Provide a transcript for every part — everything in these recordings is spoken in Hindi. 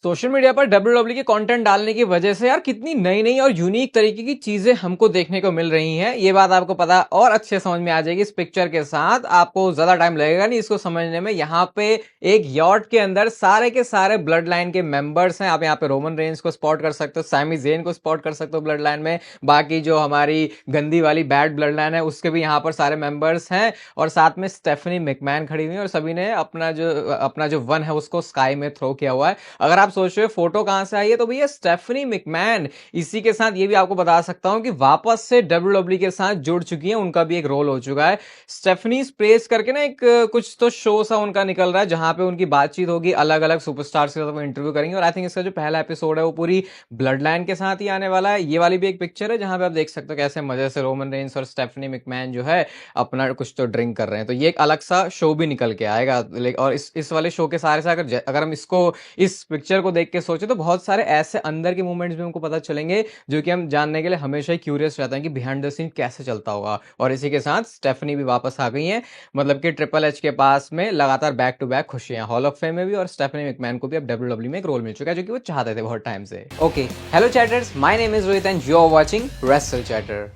सोशल मीडिया पर डब्ल्यूडब्ल्यू के कंटेंट डालने की वजह से यार कितनी नई नई और यूनिक तरीके की चीजें हमको देखने को मिल रही हैं। ये बात आपको पता और अच्छे समझ में आ जाएगी इस पिक्चर के साथ। आपको ज्यादा टाइम लगेगा नहीं इसको समझने में। यहाँ पे एक यॉट के अंदर सारे के सारे ब्लड लाइन के मेंबर्स हैं। आप यहाँ पे रोमन रेंज को स्पॉट कर सकते हो, सैमी ज़ेन को स्पॉट कर सकते हो ब्लड लाइन में। बाकी जो हमारी गंदी वाली बैड ब्लड लाइन है उसके भी यहाँ पर सारे मेंबर्स हैं। और साथ में स्टेफनी मैकमैन खड़ी हुई है और सभी ने अपना जो वन है उसको स्काई में थ्रो किया हुआ है। अगर आप सोच रहे हो फोटो कहां से आई है तो भैया स्टेफनी मैकमैन। इसी के साथ ये भी आपको बता सकता हूं कि वापस से डब्ल्यूडब्ल्यू के साथ जुड़ चुकी है, उनका भी एक रोल हो चुका है। स्टेफनी प्रेस करके ना एक कुछ तो शो सा उनका निकल रहा है जहां पे उनकी बातचीत होगी अलग अलग सुपरस्टार्स के साथ, वो इंटरव्यू करेंगे। और आई थिंक इसका जो पहला एपिसोड है वो पूरी ब्लड लाइन के साथ ही आने वाला है। ये वाली भी एक पिक्चर है जहां पे आप देख सकते हो कैसे मजे से रोमन रेंस और स्टेफनी मैकमैन जो है अपना कुछ तो ड्रिंक कर रहे हैं। तो ये एक अलग सा शो भी निकल के आएगा। और इस वाले शो के सारे से अगर हम इसको इस पिक्चर को देख के सोचे तो बहुत सारे ऐसे अंदर के मूवमेंट्स भी हमको पता चलेंगे जो कि हम जानने के लिए हमेशा ही क्यूरियस रहते हैं कि बिहाइंड द सीन कैसे चलता होगा। और इसी के साथ स्टेफनी भी वापस आ गई है, मतलब कि ट्रिपल एच के पास में लगातार बैक टू बैक खुशियां हॉल ऑफ फेम में भी। और स्टेफनी मैकमैन को भी अब डब्ल्यूडब्ल्यू में एक रोल मिल चुका है जो कि वो चाहते थे बहुत टाइम से। Okay, hello chatters, my name is Rohit and you are watching wrestle chatter.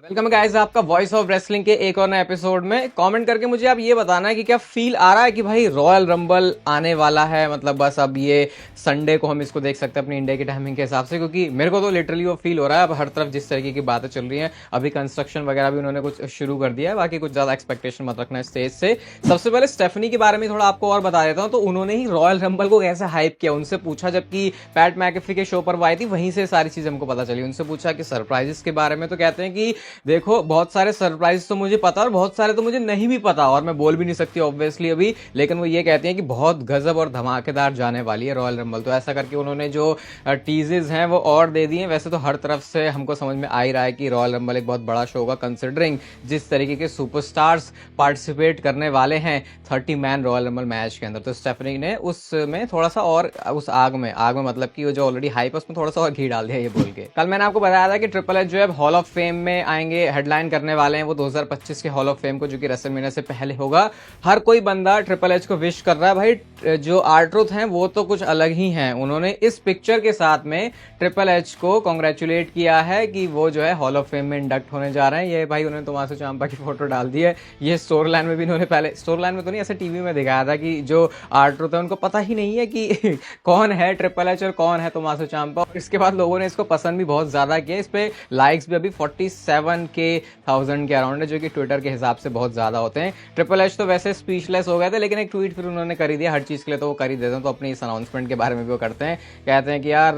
Welcome guys आपका वॉइस ऑफ रेसलिंग के एक और नए एपिसोड में। कमेंट करके मुझे आप ये बताना है कि क्या फील आ रहा है कि भाई रॉयल रंबल आने वाला है। मतलब बस अब ये संडे को हम इसको देख सकते हैं अपनी इंडिया की टाइमिंग के हिसाब से, क्योंकि मेरे को तो लिटरली वो फील हो रहा है। अब हर तरफ जिस तरीके की बातें चल रही हैं, अभी कंस्ट्रक्शन वगैरह भी उन्होंने कुछ शुरू कर दिया है। बाकी कुछ ज्यादा एक्सपेक्टेशन मत रखना स्टेज से। सबसे पहले स्टेफनी के बारे में थोड़ा आपको और बता देता हूँ। तो उन्होंने ही रॉयल रंबल को कैसे हाइप किया, उनसे पूछा जबकि पैट मैकेफी के शो पर वो आई थी, वहीं से सारी चीज हमको पता चली। उनसे पूछा कि सरप्राइजेस के बारे में, तो कहते हैं कि देखो बहुत सारे सरप्राइज तो मुझे पता और बहुत सारे तो मुझे नहीं भी पता और मैं बोल भी नहीं सकती ऑब्वियसली अभी। लेकिन वो ये कहते हैं कि बहुत गजब और धमाकेदार जाने वाली है रॉयल रंबल। तो ऐसा करके उन्होंने जो टीजेस हैं वो और दे दिए। वैसे तो हर तरफ से हमको समझ में आ ही रहा है कि रॉयल रंबल एक बहुत बड़ा शो होगा, कंसिडरिंग जिस तरीके के सुपरस्टार्स पार्टिसिपेट करने वाले हैं 30 मैन रॉयल रंबल मैच के अंदर। तो स्टेफनी ने उसमें थोड़ा सा और उस आग में मतलब कि वो जो ऑलरेडी हाइप है उसमें थोड़ा सा और घी डाल दिया ये बोल के। कल मैंने आपको बताया था कि ट्रिपल एच जो है हॉल ऑफ फेम में आएंगे, हेडलाइन करने वाले हैं वो 2025 के हॉल ऑफ फेम को, जो कि रेसलमेनिया से पहले होगा। हर कोई बंदा ट्रिपल एच को विश कर रहा है। भाई जो आर्ट्रुथ हैं वो तो कुछ अलग ही हैं। उन्होंने इस पिक्चर के साथ में ट्रिपल एच को कांग्रेचुलेट किया है कि वो जो है हॉल ऑफ फेम में इंडक्ट होने जा रहे हैं। ये भाई उन्होंने तोमासो चांपा की फोटो डाल दी है। ये स्टोरी लाइन में भी इन्होंने पहले, स्टोरी लाइन में तो नहीं, ऐसे टीवी में दिखाया था कि जो आर्ट्रुथ है उनको पता ही नहीं है कि कौन है ट्रिपल एच और कौन है तोमासो चांपा। और इसके बाद लोगों ने इसको पसंद भी बहुत ज्यादा किया। इस पे लाइक्स भी अभी 47,000 के अराउंड है, जो कि ट्विटर के हिसाब से बहुत ज्यादा होते हैं। ट्रिपल एच तो वैसे स्पीचलेस हो गए थे, लेकिन एक ट्वीट फिर उन्होंने कर ही दिया। हर चीज के लिए तो वो कर ही देते हैं, तो अपनी इस अनाउंसमेंट के बारे में भी वो करते हैं। कहते हैं कि यार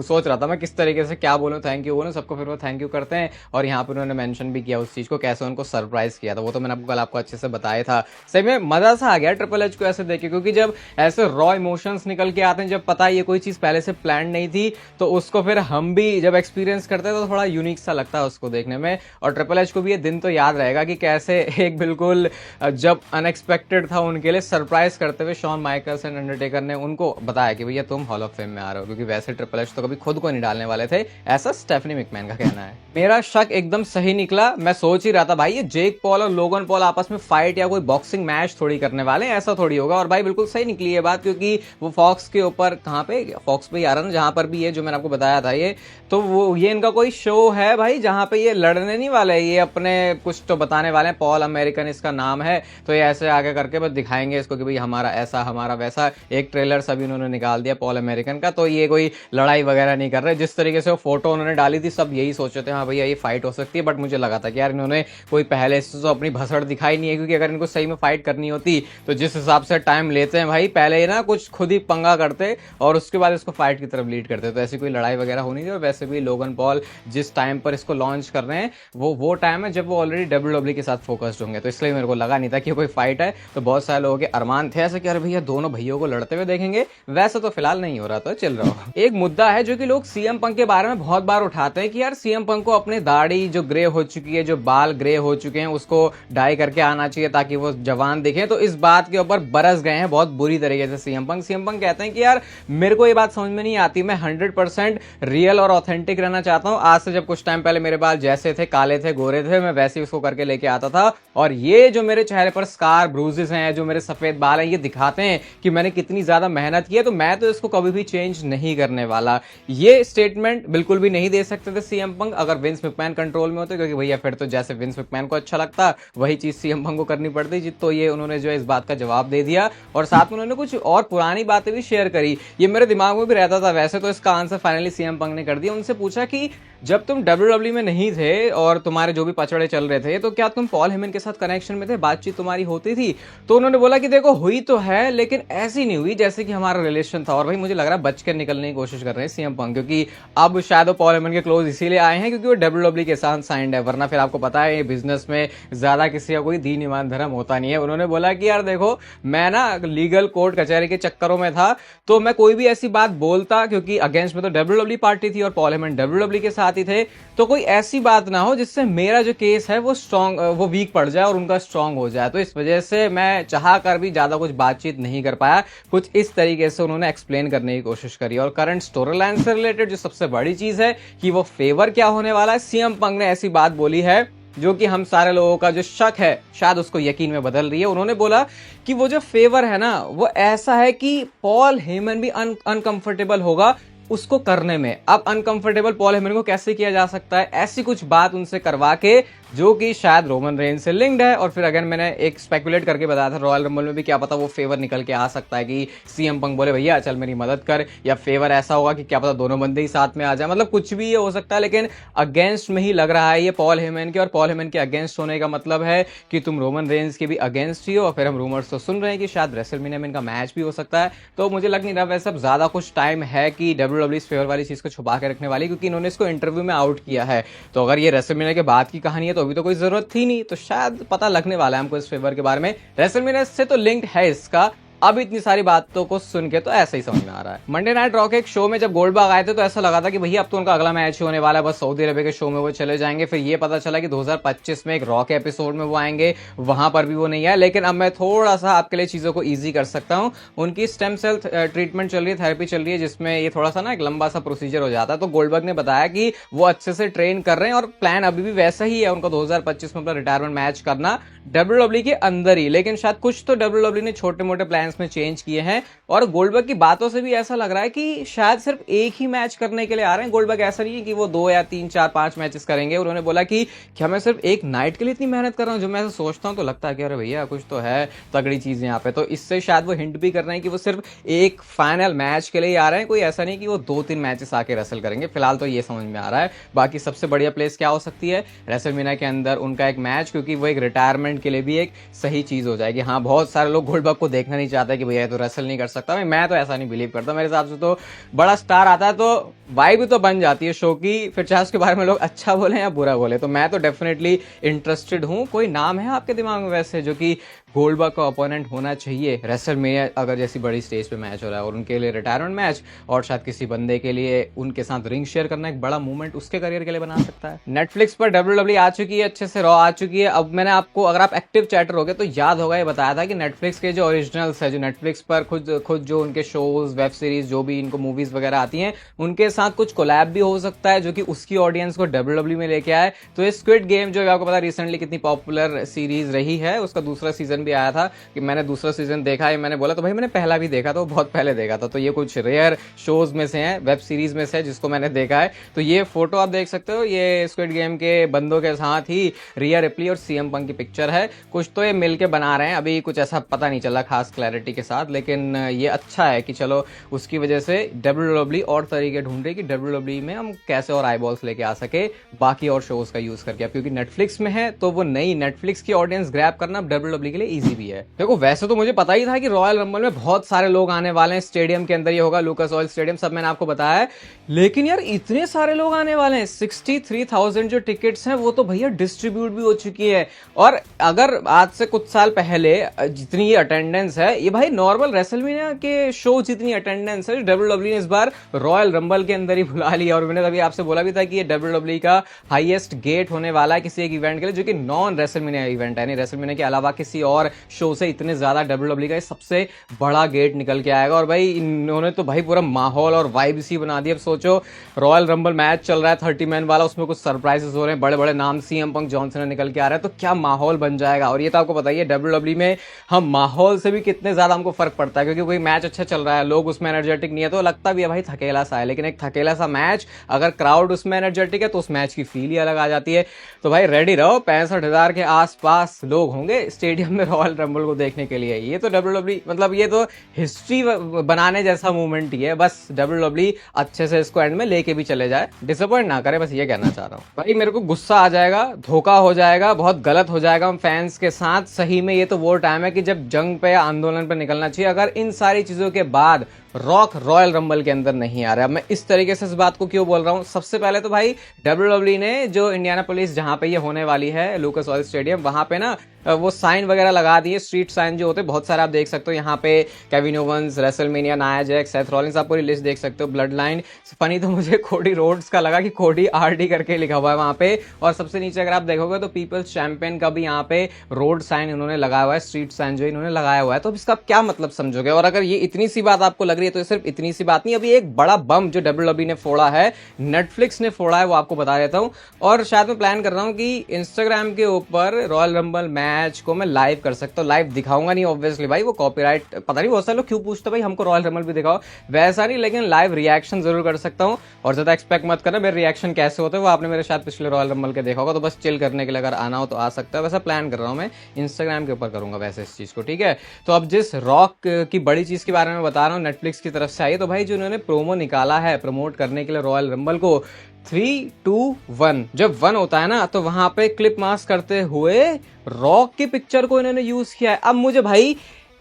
सोच रहा था मैं किस तरीके से क्या बोलूं, थैंक यू बोलूं सबको, फिर वो थैंक यू करते हैं। और यहाँ पर उन्होंने मेंशन भी किया उस चीज को, कैसे उनको सरप्राइज किया था। वो तो मैंने कल आपको अच्छे से बताया था। सही में मजा सा आ गया ट्रिपल एच को ऐसे देखे, क्योंकि जब ऐसे रॉ इमोशंस निकल के आते हैं, जब पता ये कोई चीज पहले से प्लान नहीं थी, तो उसको फिर हम भी जब एक्सपीरियंस करते हैं तो थोड़ा यूनिक सा लगता है उसको देखने में। और ट्रिपल एच को भी ये दिन तो याद रहेगा कि कैसे एक बिल्कुल जब अनएक्सपेक्टेड था उनके लिए सरप्राइज करते हुए शॉन माइकल्स एंड अंडरटेकर ने उनको बताया कि भैया तुम हॉल ऑफ फेम में आ रहे हो, क्योंकि वैसे ट्रिपल एच तो कभी खुद को नहीं डालने वाले थे। ऐसा स्टेफनी मैकमैन का कहना है। मेरा शक एकदम सही निकला। मैं सोच ही रहा था भाई ये जेक पॉल और लोगन पॉल आपस में फाइट या कोई बॉक्सिंग मैच थोड़ी करने वाले हैं, ऐसा थोड़ी होगा। और भाई बिल्कुल सही निकली ये बात, क्योंकि वो फॉक्स के ऊपर, कहाँ पे, फॉक्स पे ही आ रहा ना जहां पर भी ये जो मैंने आपको बताया था ये, तो वो ये इनका कोई शो है भाई जहां पे ये लड़ने नहीं वाले, ये अपने कुछ तो बताने वाले हैं। पॉल अमेरिकन इसका नाम है। तो ये ऐसे आगे करके बस दिखाएंगे इसको कि भाई हमारा ऐसा हमारा वैसा। एक ट्रेलर सभी उन्होंने निकाल दिया पॉल अमेरिकन का। तो ये कोई लड़ाई वगैरह नहीं कर रहे। जिस तरीके से वो फोटो उन्होंने डाली थी सब यही सोचे थे हाँ भैया ये फाइट हो सकती है। बट मुझे लगा था कि यार इन्होंने कोई पहले से तो अपनी भसड़ दिखाई नहीं है, क्योंकि अगर इनको सही में फाइट करनी होती तो जिस हिसाब से टाइम लेते हैं भाई, पहले ना कुछ खुद ही पंगा करते और उसके बाद इसको फाइट की तरफ लीड करते। तो ऐसी कोई लड़ाई वगैरह होनी थी। और वैसे भी लोगन पॉल जिस टाइम पर इसको लॉन्च कर रहे हैं वो टाइम है जब वो ऑलरेडी डब्ल्यूडब्ल्यू के साथ फोकस्ड होंगे। तो इसलिए मेरे को लगा नहीं था कि कोई फाइट है। तो बहुत सारे लोगों के अरमान थे ऐसे कि अरे भैया दोनों भैयों को लड़ते हुए देखेंगे। वैसे तो फिलहाल नहीं हो रहा, तो चल रहा हो। एक मुद्दा है जो कि लोग सीएम पंक के बारे में बहुत बार उठाते हैं कि यार सीएम पंक को अपनी दाढ़ी जो ग्रे हो चुकी है, जो बाल ग्रे हो चुके हैं, उसको डाई करके आना चाहिए ताकि वो जवान दिखे। तो इस बात के ऊपर बरस गए हैं बहुत बुरी तरीके से सीएम पंक। सीएम पंक कहते हैं कि यार मेरे को ये बात समझ में नहीं आती, मैं 100% रियल और ऑथेंटिक रहना चाहता हूं। आज से जब कुछ टाइम पहले मेरे बाल जैसे थे, काले थे, गोरे थे, मैं वैसे ही उसको करके लेके आता था। और ये जो मेरे चेहरे पर स्कार, ब्रूजेस हैं, जो मेरे सफेद बाल हैं, ये दिखाते हैं कि मैंने कितनी ज्यादा मेहनत की है, तो मैं तो इसको कभी भी चेंज नहीं करने वाला। ये स्टेटमेंट बिल्कुल भी नहीं दे सकते थे सीएम पंग अगर विंस मैकमैन कंट्रोल में होते, क्योंकि भैया फिर तो जैसे विंस मैकमैन को अच्छा लगता वही चीज सीएम पंग को करनी पड़ती। तो ये उन्होंने जो है इस बात का जवाब दे दिया और साथ में उन्होंने कुछ और पुरानी बातें भी शेयर करी। ये मेरे दिमाग में भी रहता था वैसे, तो इसका आंसर फाइनली सीएम पंग ने कर दिया। उनसे पूछा कि जब तुम WWE में नहीं थे और तुम्हारे जो भी पचड़े चल रहे थे, तो क्या तुम पॉल हेमन के साथ कनेक्शन में थे, बातचीत तुम्हारी होती थी? तो उन्होंने बोला कि देखो हुई तो है, लेकिन ऐसी नहीं हुई जैसे कि हमारा रिलेशन था। और भाई मुझे लग रहा है बच कर निकलने की कोशिश कर रहे हैं सीएम पंग, क्योंकि अब शायद वो पॉल हेमन के क्लोज इसीलिए आए हैं क्योंकि वो WWE के साथ साइंड है, वरना फिर आपको पता है बिजनेस में ज्यादा किसी का कोई दीन ईमान धर्म होता नहीं है। उन्होंने बोला कि यार देखो, मैं ना लीगल कोर्ट कचहरी के चक्करों में था, तो मैं कोई भी ऐसी बात बोलता, क्योंकि अगेंस्ट में तो WWE पार्टी थी और पॉल हेमन WWE के साथ ही थे, तो कोई ऐसी बात ना हो जिससे मेरा जो केस है वो स्ट्रॉन्ग, वो वीक पड़ जाए और उनका स्ट्रॉन्ग हो जाए। तो इस वजह से मैं चाह कर भी ज्यादा कुछ बातचीत नहीं कर पाया। कुछ इस तरीके से उन्होंने एक्सप्लेन करने की कोशिश करी। और करंट स्टोरी लाइन से रिलेटेड जो सबसे बड़ी चीज है कि वो फेवर क्या होने वाला है, सीएम पंग ने ऐसी बात बोली है जो कि हम सारे लोगों का जो शक है शायद उसको यकीन में बदल रही है। उन्होंने बोला कि वो जो फेवर है ना, वो ऐसा है कि पॉल हेमन भी अनकंफर्टेबल होगा उसको करने में। अब अनकंफर्टेबल पॉल हेमन को कैसे किया जा सकता है, ऐसी कुछ बात उनसे करवा के जो कि शायद रोमन रेंज से लिंक्ड है। और फिर अगर मैंने एक स्पेकुलेट करके बताया था रॉयल रंबल में भी क्या पता वो फेवर निकल के आ सकता है कि सीएम पंग बोले भैया चल मेरी मदद कर, या फेवर ऐसा होगा कि क्या पता दोनों बंदे ही साथ में आ जाए। मतलब कुछ भी ये हो सकता है, लेकिन अगेंस्ट में ही लग रहा है ये पॉल हेमन के। और पॉल हेमन के अगेंस्ट होने का मतलब है कि तुम रोमन रेंज के भी अगेंस्ट ही हो। और फिर हम रूमर्स तो सुन रहे हैं कि शायद रेसलमेनिया में इनका मैच भी हो सकता है। तो मुझे लग नहीं रहा वैसे अब ज्यादा कुछ टाइम है कि WWE इस फेवर वाली चीज को छुपा के रखने वाली, क्योंकि इन्होंने इसको इंटरव्यू में आउट किया है। तो अगर ये रेसलमेनिया के बाद की कहानी है तो अभी तो कोई जरूरत थी नहीं, तो शायद पता लगने वाला है हमको इस फेवर के बारे में। रेसलमेनिया से तो लिंक्ड है इसका। अब इतनी सारी बातों को सुन के तो ऐसा ही समझ में आ रहा है। मंडे नाइट रॉ के एक शो में जब गोल्डबर्ग आए थे तो ऐसा लगा था कि भैया अब तो उनका अगला मैच होने वाला है, बस सऊदी अरब के शो में वो चले जाएंगे। फिर ये पता चला कि 2025 में एक रॉ के एपिसोड में वो आएंगे, वहां पर भी वो नहीं आए। लेकिन अब मैं थोड़ा सा आपके लिए चीजों को ईजी कर सकता हूँ। उनकी स्टेम सेल ट्रीटमेंट चल रही है, थेरेपी चल रही है, जिसमें ये थोड़ा सा ना एक लंबा सा प्रोसीजर हो जाता है। तो गोल्डबर्ग ने बताया कि वो अच्छे से ट्रेन कर रहे हैं और प्लान अभी भी वैसा ही है उनका 2025 में अपना रिटायरमेंट मैच करना WWE के अंदर ही। लेकिन शायद कुछ तो WWE ने छोटे मोटे प्लान्स में चेंज किए हैं। और गोल्डबर्ग की बातों से भी ऐसा लग रहा है कि शायद सिर्फ एक ही मैच करने के लिए आ रहे हैं। गोल्डबर्ग ऐसा नहीं है कि वो 2 या 3 4 5 मैचेस करेंगे। उन्होंने बोला कि क्या मैं सिर्फ एक नाइट के लिए इतनी मेहनत कर रहा हूं? जो मैं ऐसा सोचता हूं तो लगता है कि अरे भैया कुछ तो है तगड़ी चीज यहाँ पे। तो इससे शायद वो हिंट भी कर रहे हैं कि वो सिर्फ एक फाइनल मैच के लिए ही आ रहे हैं, कोई ऐसा नहीं कि वो 2-3 मैचेस आके रेसल करेंगे। फिलहाल तो ये समझ में आ रहा है। बाकी सबसे बढ़िया प्लेस क्या हो सकती है रेसलमेनिया के अंदर उनका एक मैच, क्योंकि वो एक रिटायरमेंट के लिए भी एक सही चीज हो जाएगी। हाँ, बहुत सारे लोग गोल्डबर्ग को देखना नहीं चाहते कि भैया तो रेसल नहीं कर सकता। मैं तो ऐसा नहीं बिलीव करता। मेरे हिसाब से तो बड़ा स्टार आता है तो वाइब तो बन जाती है शो की, फिर चाहे उसके बारे में लोग अच्छा बोले या बुरा बोले। तो मैं तो डेफिनेटली इंटरेस्टेड हूं। कोई नाम है आपके दिमाग में वैसे जो कि गोल्डबर्ग का ओपोनेंट होना चाहिए रेसलमेनिया अगर जैसी बड़ी स्टेज पे मैच हो रहा है, और उनके लिए रिटायरमेंट मैच, और शायद किसी बंदे के लिए उनके साथ रिंग शेयर करना एक बड़ा मूवमेंट उसके करियर के लिए बना सकता है। नेटफ्लिक्स पर WWE आ चुकी है, अच्छे से रॉ आ चुकी है। अब मैंने आपको, अगर आप एक्टिव चैटर हो गए तो याद होगा, ये बताया था कि नेटफ्लिक्स के जो ओरिजिनल्स है, जो नेटफ्लिक्स पर खुद जो उनके शोज, वेब सीरीज, जो भी इनको मूवीज वगैरह आती हैं, उनके साथ कुछ कोलैब भी हो सकता है जो कि उसकी ऑडियंस को WWE में लेके आए। तो ये स्क्विड गेम जो आपको पता रिसेंटली कितनी पॉपुलर सीरीज रही है, उसका दूसरा सीजन भी आया था। कि मैंने दूसरा सीजन देखा है, मैंने बोला तो भाई मैंने पहला भी देखा था, वो बहुत पहले देखा था। तो ये कुछ रेयर शोज में से है, वेब सीरीज में से जिसको मैंने देखा है। तो ये फोटो आप देख सकते हो, ये स्क्विड गेम के बंदों के साथ ही रिया रिप्ली और सीएम पंग की पिक्चर है। कुछ तो ये मिलके बना रहे हैं, अभी कुछ ऐसा पता नहीं चला खास क्लैरिटी के साथ, लेकिन ये अच्छा है कि चलो उसकी वजह से WWE और तरीके ढूंढ रही कि WWE में हम कैसे और आईबॉल्स लेके आ सके बाकी और शोज का यूज करके। अब क्योंकि नेटफ्लिक्स में है तो वो नई नेटफ्लिक्स की ऑडियंस ग्रैब करना WWE के लिए इजी भी है। देखो वैसे तो मुझे पता ही था कि रॉयल रंबल में बहुत सारे लोग आने वाले हैं, स्टेडियम के अंदर ही होगा, लुकास ऑयल स्टेडियम, सब मैंने आपको बताया है। लेकिन यार इतने सारे लोग आने वाले हैं, 63,000 जो टिकट्स हैं वो तो भैया डिस्ट्रीब्यूट भी हो चुकी है। और अगर आज से कुछ साल पहले जितनी ये अटेंडेंस है, ये भाई नॉर्मल रेसलमेनिया के शो जितनी अटेंडेंस है WWE ने इस बार रॉयल रंबल के अंदर ही बुला लिया। और मैंने तभी आपसे बोला भी था कि ये WWE का हाईएस्ट गेट होने वाला है किसी एक इवेंट के लिए, जो कि नॉन रेसलमेनिया इवेंट है, यानी रेसलमेनिया के अलावा किसी और शो से इतने ज्यादा WWE का सबसे बड़ा गेट निकल के आएगा। और भाई इन्होंने तो भाई पूरा माहौल और वाइब्स ही बना दिया। अब सोचो रॉयल रंबल मैच चल रहा है 30 मैन वाला, उसमें कुछ सरप्राइजेस हो रहे हैं, बड़े बड़े नाम CM पंक जॉनसन निकल के आ रहा है, तो क्या माहौल बन जाएगा। और ये तो आपको बताइए WWE में हम माहौल से भी कितने ज्यादा हमको फर्क पड़ता है, क्योंकि कोई मैच अच्छा चल रहा है, लोग उसमें एनर्जेटिक नहीं है तो लगता भी है भाई थकेला सा है, लेकिन एक थकेला सा मैच अगर क्राउड उसमें एनर्जेटिक है तो उस मैच की फील ही अलग आ जाती है। तो भाई रेडी रहो, 65,000 के आसपास लोग होंगे स्टेडियम में रॉयल रंबल को देखने के लिए। ये तो WWE मतलब ये तो हिस्ट्री बनाने जैसा मूवमेंट ही है। बस WWE अच्छे से इसको एंड में लेके भी चले जाए, डिसअपॉइंट ना करे, बस ये कहना चाह रहा हूँ। भाई मेरे को गुस्सा आ जाएगा, धोखा हो जाएगा, बहुत गलत हो जाएगा हम फैंस के साथ। सही में ये तो वो टाइम है कि जब जंग पे या आंदोलन पे निकलना चाहिए, अगर इन सारी चीजों के बाद रॉक रॉयल रंबल के अंदर नहीं आ रहा है। मैं इस तरीके से इस बात को क्यों बोल रहा हूं, सबसे पहले तो भाई WWE ने जो इंडियानापोलिस जहां पे ये होने वाली है लूकास ऑयल स्टेडियम, वहां पे ना वो साइन वगैरह लगा दिए, स्ट्रीट साइन जो होते हैं बहुत सारे आप देख सकते हो। यहाँ पे Kevin Owens, WrestleMania, Nia Jax, Seth Rollins, आप पूरी लिस्ट देख सकते हो। ब्लड लाइन, फनी तो मुझे कोडी रोड्स का लगा कि कोडी RD करके लिखा हुआ है वहां पे। और सबसे नीचे अगर आप देखोगे तो पीपल्स चैंपियन का भी यहाँ पे रोड साइन इन्होंने लगाया हुआ है, स्ट्रीट साइन जो इन्होंने लगाया हुआ है। तो इसका क्या मतलब समझोगे। और अगर ये इतनी सी बात आपको लग रही है तो सिर्फ इतनी सी बात नहीं, अभी एक बड़ा बम जो WWE ने फोड़ा है, नेटफ्लिक्स ने फोड़ा है, वो आपको बता देता हूँ। और शायद मैं प्लान कर रहा हूँ कि इंस्टाग्राम के ऊपर रॉयल रंबल मैच को मैं लाइव कर सकता हूँ। लाइव दिखाऊंगा नहीं ऑब्वियसली भाई, वो कॉपीराइट पता नहीं बहुत सारे लोग क्यों पूछते भाई हमको रॉयल रंबल भी दिखाओ, वैसा नहीं, लेकिन लाइव रिएक्शन जरूर कर सकता हूँ। और ज्यादा एक्सपेक्ट मत करना मेरे रिएक्शन कैसे होते हैं, वो आपने मेरे शायद पिछले रॉयल रंबल के देखा होगा। तो बस चिल करने के लिए अगर आना हो तो आ सकता है, वैसा प्लान कर रहा हूँ मैं, इंस्टाग्राम के ऊपर करूंगा वैसे इस चीज को, ठीक है। तो अब जिस रॉक की बड़ी चीज के बारे में बता रहा हूँ, नेटफ्लिक्स की तरफ से आई, तो भाई जो उन्होंने प्रोमो निकाला है प्रमोट करने के लिए रॉयल रंबल को, 3, 2, 1 जब 1 होता है ना तो वहां पे क्लिप मास्क करते हुए रॉक की पिक्चर को इन्होंने यूज किया है। अब मुझे भाई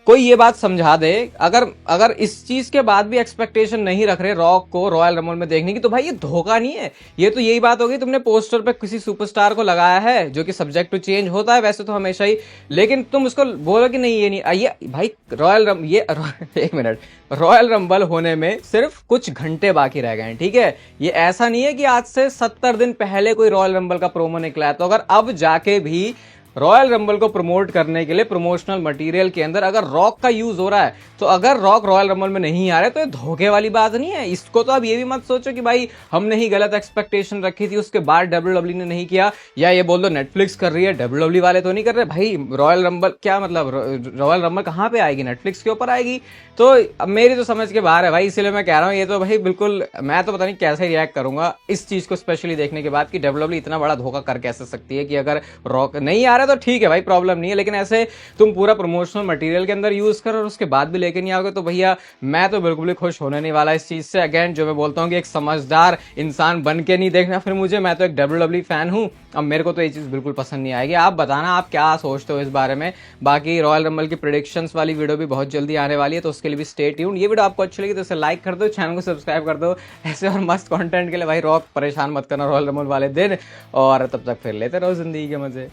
कोई ये बात समझा दे, अगर इस चीज के बाद भी एक्सपेक्टेशन नहीं रख रहे रॉक को रॉयल रंबल में देखने की, तो भाई ये धोखा नहीं है। ये तो यही बात होगी, तुमने पोस्टर पे किसी सुपरस्टार को लगाया है जो कि सब्जेक्ट टू चेंज होता है वैसे तो हमेशा ही, लेकिन तुम उसको बोलो कि नहीं ये नहीं, ये भाई एक मिनट, रॉयल रंबल होने में सिर्फ कुछ घंटे बाकी रह गए हैं, ठीक है। ये ऐसा नहीं है कि आज से 70 दिन पहले कोई रॉयल रंबल का प्रोमो निकला है। तो अगर अब जाके भी रॉयल रंबल को प्रमोट करने के लिए प्रमोशनल मटेरियल के अंदर अगर रॉक का यूज हो रहा है, तो अगर रॉक रॉयल रंबल में नहीं आ रहे तो ये धोखे वाली बात नहीं है। इसको तो अब ये भी मत सोचो कि भाई हमने ही गलत एक्सपेक्टेशन रखी थी उसके बाद WWE ने नहीं किया, या ये बोल दो नेटफ्लिक्स कर रही है WWE वाले तो नहीं कर रहे। भाई रॉयल रंबल क्या मतलब, रॉयल रंबल कहाँ पे आएगी, नेटफ्लिक्स के ऊपर आएगी। तो अब मेरी तो समझ के बाहर है भाई, इसलिए मैं कह रहा हूँ ये तो भाई बिल्कुल, मैं तो पता नहीं कैसे रिएक्ट करूंगा इस चीज को स्पेशली देखने के बाद कि WWE इतना बड़ा धोखा कर कैसे सकती है कि अगर रॉक नहीं आ रहा तो ठीक है भाई प्रॉब्लम नहीं है, लेकिन ऐसे तुम पूरा प्रमोशनल मटेरियल के अंदर यूज करो और उसके बाद भी लेके नहीं आओगे तो भैया मैं तो बिल्कुल भी खुश होने नहीं वाला इस चीज से। अगेन जो मैं बोलता हूँ कि एक समझदार इंसान बन के नहीं देखना फिर मुझे, मैं तो एक WWE फैन हूँ, अब मेरे को तो ये चीज बिल्कुल पसंद नहीं आएगी। आप बताना आप क्या सोचते हो इस बारे में। बाकी रॉयल रंबल की प्रेडिक्शंस वाली वीडियो भी बहुत जल्दी आने वाली है, तो उसके लिए भी स्टे ट्यून्ड। ये वीडियो आपको अच्छी लगी तो इसे लाइक कर दो, चैनल को सब्सक्राइब कर दो। ऐसे और मस्त कंटेंट के लिए भाई रॉक परेशान मत करना रॉयल रंबल वाले दिन, और तब तक फिर लेते रहो जिंदगी के मजे।